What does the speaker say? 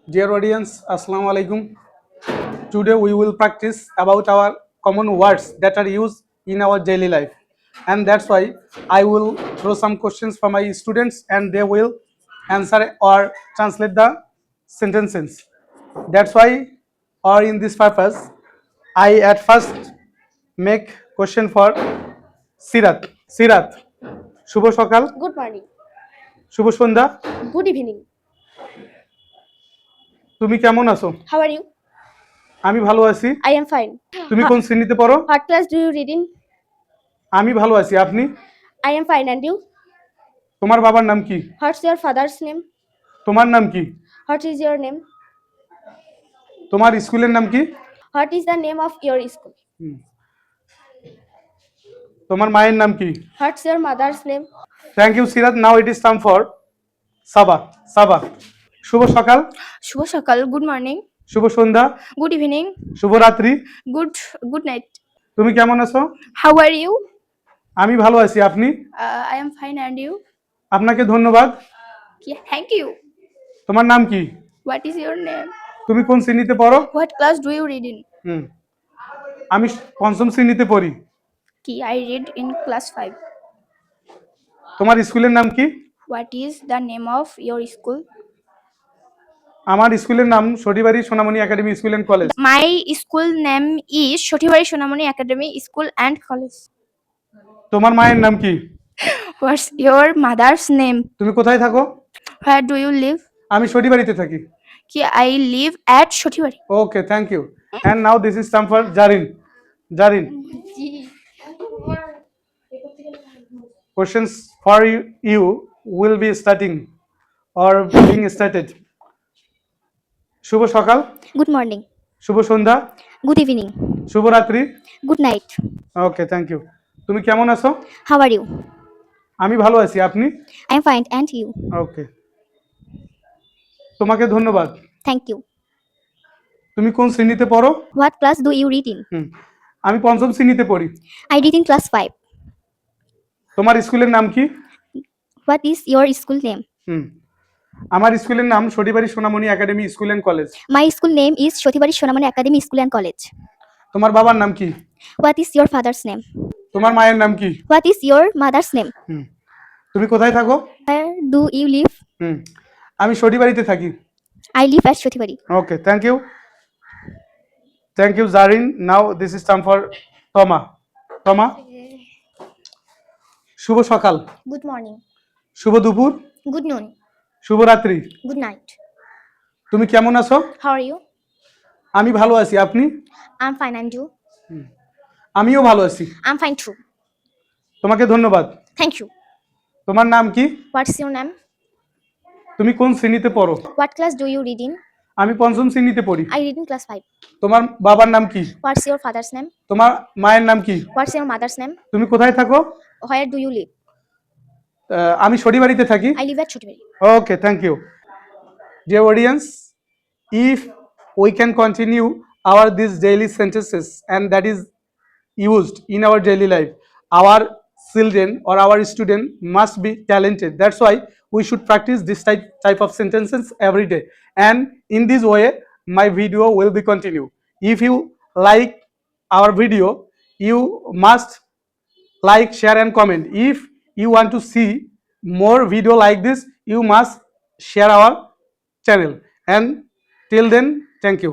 Dear audience, Assalamu alaikum. Today we will practice about our common words that are used in our daily life. And that's why I will throw some questions for my students and they will answer or translate the sentences. That's why, or in this purpose, I at first make question for Sirat. Sirat, শুভ সকাল, Good morning. শুভ সন্ধ্যা, Good evening. তুমি কেমন আছো? How are you? আমি ভালো আছি। I am fine. তুমি কোন শ্রেণীতে পড়ো? What class do you read in? আমি ভালো আছি। আপনি? I am fine. And you? তোমার বাবার নাম কি? What's your father's name? তোমার নাম কি? What is your name? তোমার স্কুলের নাম কি? What is the name of your school? তোমার মায়ের নাম কি? What's your mother's name? Thank you Sirat. Now it is time for Saba. Saba, শুভ সকাল, Shubha Shakal. Good morning. শুভ সন্ধ্যা, Good evening. শুভ রাত্রি। Good night. তুমি কেমন আছো? How are you? আমি ভালো আছি। আপনি? I am fine. And you? আপনাকে ধন্যবাদ। Yeah, thank you. তোমার নাম কি? What is your name? তুমি কোন শ্রেণীতে পড়ো? What class do you read in? আমি পঞ্চম শ্রেণীতে পড়ি। I read in class 5. তোমার স্কুলের নাম কি? What is the name of your school? আমার স্কুলের নাম Saribari Sonamoni academy school and college. My school name is Shotibari Sonamoni Academy School and College. তোমার মায়ের নাম কি? What's your mother's name? তুমি কোথায় থাকো? Where do you live? আমি সরিবাড়িতে থাকি। I live at Shotibari. Okay, thank you. And now this is time for Jarin. Jarin. Questions for you will be starting or being started. শুভ সকাল, Good morning. শুভ সন্ধ্যা, Good evening. শুভ রাত্রি। Good night. Okay, thank you. তুমি কেমন আছো? How are you? আমি ভালো আছি। আপনি? I am fine. And you? ওকে, তোমাকে ধন্যবাদ। Thank you. তুমি কোন শ্রেণীতে পড়ো? What class do you read in? আমি পঞ্চম শ্রেণীতে পড়ি। I read in class 5. তোমার স্কুলের নাম কি? What is your school name? আমার স্কুলের নাম Saribari Sonamoni academy school and college. My school name is Shotibari Sonamoni Academy School and College. তোমার বাবার নাম কি? What is your father's name? তোমার মায়ের নাম কি? What is your mother's name? তুমি কোথায় থাকো? Where do you live? আমি সরিবাড়িতে থাকি। I live at Shotibari. Okay, thank you. Thank you, Zarin. Now this is time for Toma. Toma. শুভ সকাল, Good morning. শুভ দুপুর, Good noon. শুভ রাত্রি। Good night. তুমি কেমন আছো? How are you? আমি ভালো আছি। আপনি? I'm fine. And you? আমিও ভালো আছি। I'm fine too. তোমাকে ধন্যবাদ। Thank you. তোমার নাম কি? What's your name? তুমি কোন শ্রেণীতে পড়ো? What class do you read in? আমি পঞ্চম শ্রেণীতে পড়ি। I read in class 5. তোমার বাবার নাম কি? What's your father's name? তোমার মায়ের নাম কি? What's your mother's name? তুমি কোথায় থাকো? Where do you live? আমি সরিবাড়িতে থাকি। I live at Shotibari. Okay, thank you. Dear audience, if we can continue our these daily sentences and that is used in our daily life, our children or our student must be talented. That's why we should practice this type of sentences every day. And in this way, my video will be continue. If you like our video, you must like, share and comment. If you want to see more video like this, you must share our channel. And till then, thank you.